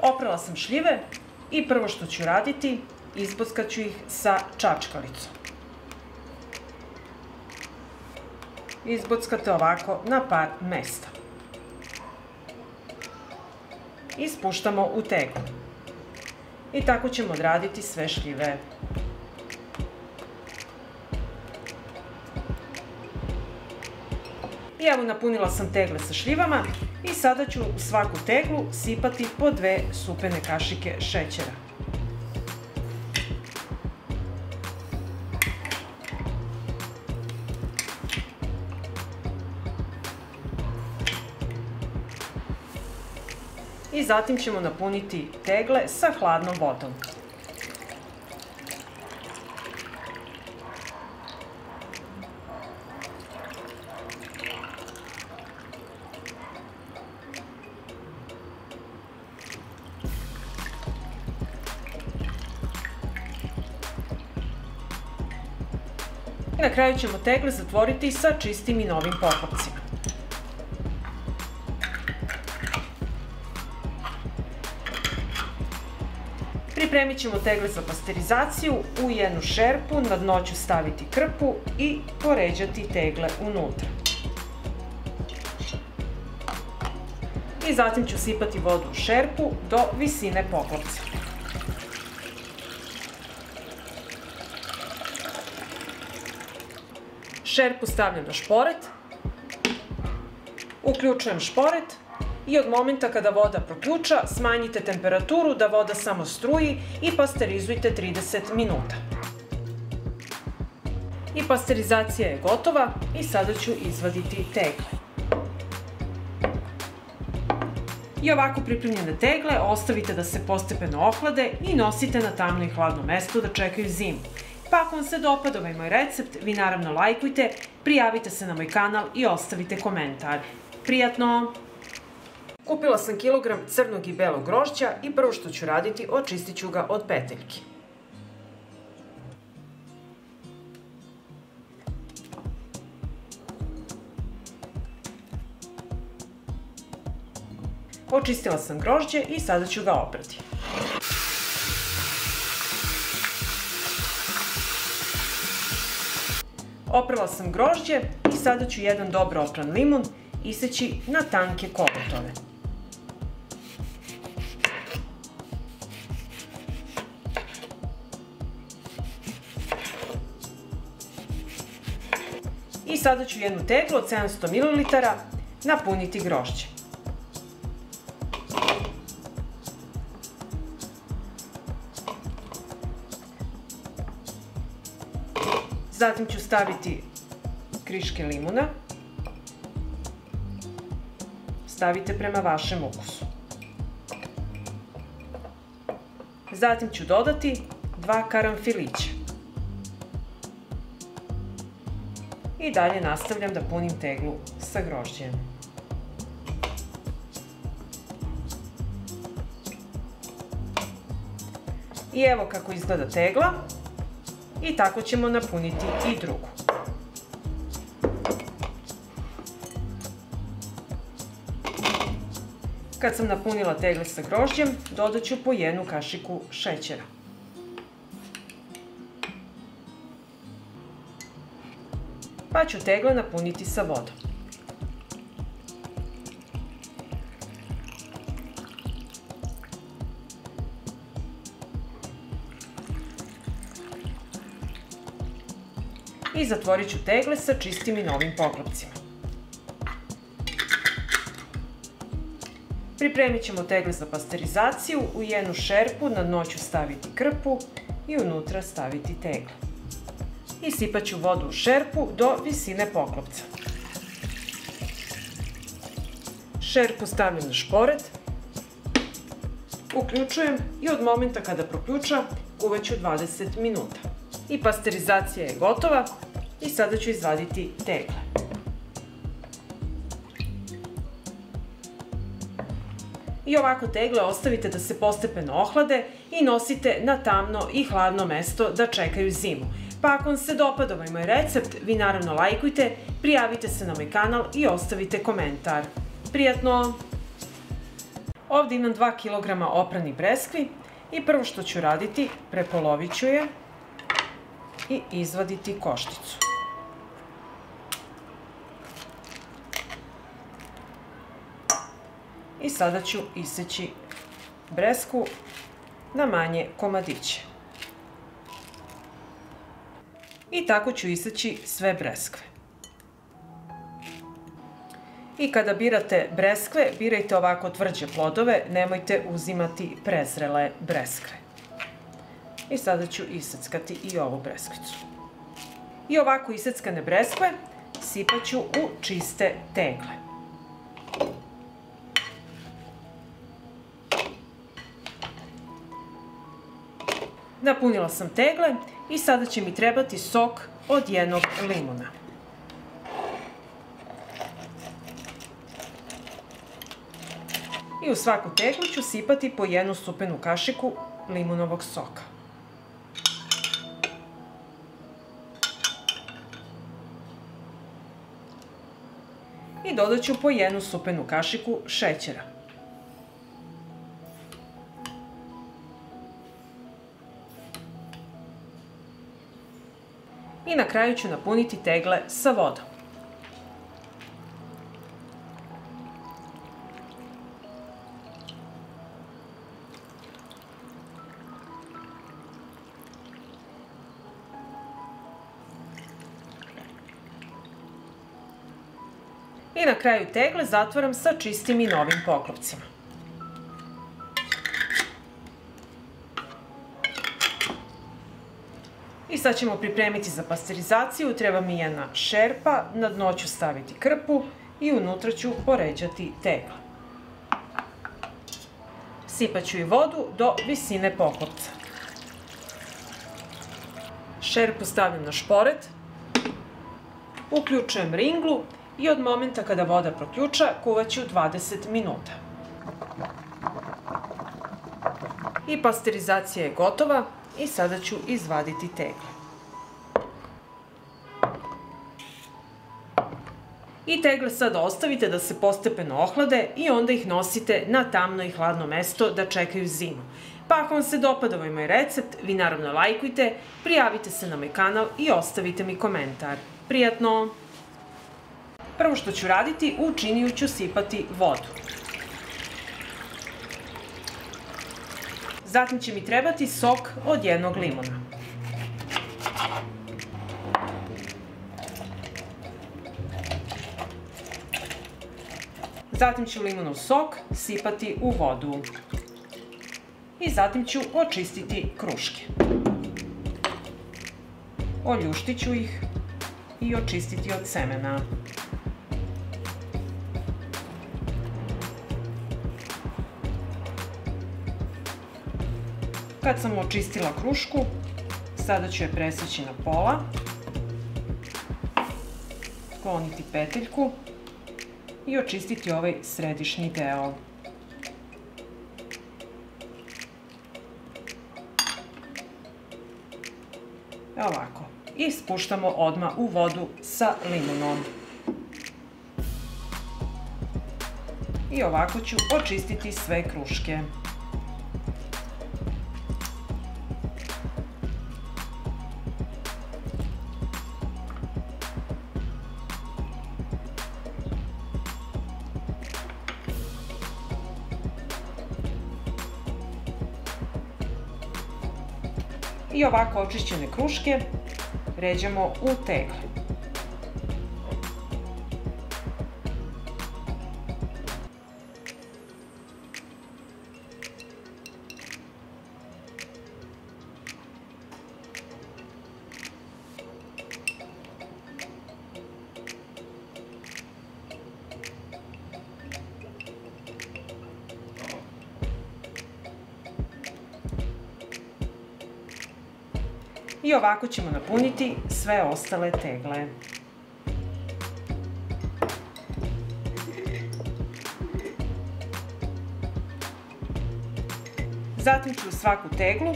Oprala sam šljive i prvo što ću raditi, izbockat ću ih sa čačkalicom. Izbockate ovako na par mesta. I spuštamo u teglu. I tako ćemo odraditi sve šljive. I evo, napunila sam tegle sa šljivama i sada ću u svaku teglu sipati po 2 supene kašike šećera. I zatim ćemo napuniti tegle sa hladnom vodom. Na kraju ćemo tegle zatvoriti sa čistim i novim poklopcima. Pripremit ćemo tegle za pasterizaciju. U jednu šerpu na dno ću staviti krpu i poređati tegle unutra. I zatim ću sipati vodu u šerpu do visine poklopca. Šerpu stavljam na šporet, uključujem šporet i od momenta kada voda proključa smanjite temperaturu da voda samo struji i pasterizujte 30 minuta. I pasterizacija je gotova i sada ću izvaditi tegle. I ovako pripremljene tegle ostavite da se postepeno ohlade i nosite na tamno i hladno mesto da čekaju zimu. Pa ako vam se dopada ovaj moj recept, vi naravno lajkujte, prijavite se na moj kanal i ostavite komentar. Prijatno! Kupila sam kilogram crnog i belog grožđa i prvo što ću raditi, očistit ću ga od peteljki. Očistila sam grožđe i sada ću ga oprati. Oprala sam grožđe i sada ću jedan dobro opran limun iseći na tanke kolutove. I sada ću jednu teglu od 700 ml napuniti grožđe. Zatim ću staviti kriške limuna. Stavite prema vašem ukusu. Zatim ću dodati 2 karanfilića. I dalje nastavljam da punim teglu sa grožđem. I evo kako izgleda tegla. I tako ćemo napuniti i drugu. Kad sam napunila tegle sa grožđem, dodat ću po 1 kašiku šećera. Pa ću tegle napuniti sa vodom. I zatvorit ću tegle sa čistim i novim poklopcima. Pripremit ćemo tegle za pasterizaciju. U jednu šerpu na dno ću staviti krpu i unutra staviti tegle. I sipat ću vodu u šerpu do visine poklopca. Šerpu stavljam na šporet, uključujem i od momenta kada proključa kuvaću 20 minuta. I pasterizacija je gotova i sada ću izvaditi tegle. I ovako tegle ostavite da se postepeno ohlade i nosite na tamno i hladno mesto da čekaju zimu. Pa ako vam se dopada ovaj moj recept, vi naravno lajkujte, prijavite se na moj kanal i ostavite komentar. Prijatno! Ovde imam 2 kg opranih breskvi i prvo što ću raditi, prepolovit ću je i izvaditi košticu. I sada ću iseći breskvu na manje komadiće. I tako ću iseći sve breskve. I kada birate breskve, birajte ovako tvrđe plodove, nemojte uzimati prezrele breskve. I sada ću iseckati i ovu breskvicu. I ovako iseckane breskve sipat ću u čiste tegle. Napunila sam tegle i sada će mi trebati sok od jednog limuna. I u svaku teglu ću sipati po jednu supenu kašiku limunovog soka. I dodat ću po jednu supenu kašiku šećera. I na kraju ću napuniti tegle sa vodom. I na kraju tegle zatvaram sa čistim i novim poklopcima. I sad ćemo pripremiti za pasterizaciju. Treba mi jedna šerpa, na dno ću staviti krpu i unutra ću poređati tegle. Sipat ću i vodu do visine poklopca. Šerpu stavljam na šporet, uključujem ringlu i od momenta kada voda proključa kuvat ću 20 minuta. I pasterizacija je gotova i sada ću izvaditi tegle. I tegle sada ostavite da se postepeno ohlade i onda ih nosite na tamno i hladno mesto da čekaju zimu. Pa ako vam se dopada ovaj moj recept, vi naravno lajkujte, prijavite se na moj kanal i ostavite mi komentar. Prijatno! Prvo što ću raditi, u činiju ću sipati vodu. Zatim će mi trebati sok od jednog limuna. Zatim ću limunov sok sipati u vodu. I zatim ću očistiti kruške. Oljuštit ću ih i očistiti od semena. Kad sam očistila krušku, sada ću je preseći na pola, skloniti peteljku i očistiti ovaj središnji deo. Ovako. I spuštamo odmah u vodu sa limunom. I ovako ću očistiti sve kruške. I ovako očišćene kruške ređamo u tegle. I ovako ćemo napuniti sve ostale tegle. Zatim ću u svaku teglu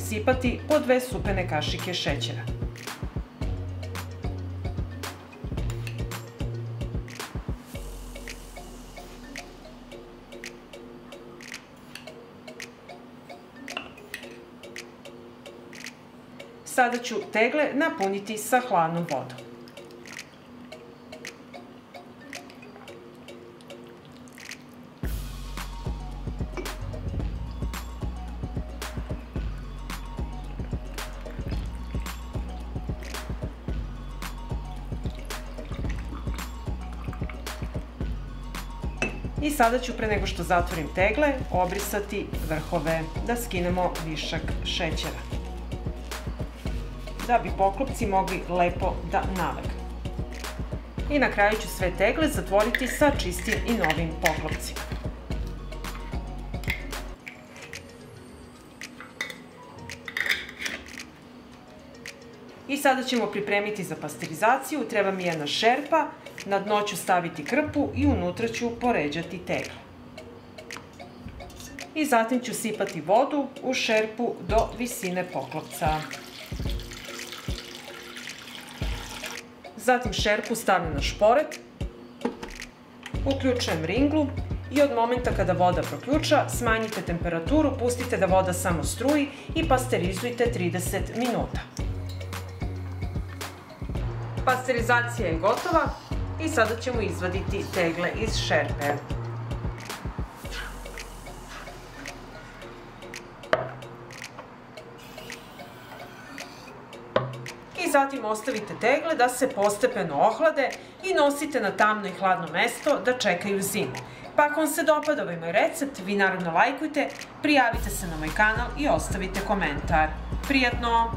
sipati po 2 supene kašike šećera. Sada ću tegle napuniti sa hladnom vodom. I sada ću, pre nego što zatvorim tegle, obrisati vrhove da skinemo višak šećera, da bi poklopci mogli lepo da nalegne. I na kraju ću sve tegle zatvoriti sa čistim i novim poklopcima. I sada ćemo pripremiti za pasterizaciju. Treba mi jedna šerpa, na dno ću staviti krpu i unutra ću poređati tegle. I zatim ću sipati vodu u šerpu do visine poklopca. Zatim šerpu stavljam na šporet, uključujem ringlu i od momenta kada voda proključa, smanjite temperaturu, pustite da voda samo struji i pasterizujte 30 minuta. Pasterizacija je gotova i sada ćemo izvaditi tegle iz šerpe. I zatim ostavite tegle da se postepeno ohlade i nosite na tamno i hladno mesto da čekaju zimu. Pa ako vam se dopada ovaj moj recept, vi naravno lajkujte, prijavite se na moj kanal i ostavite komentar. Prijatno!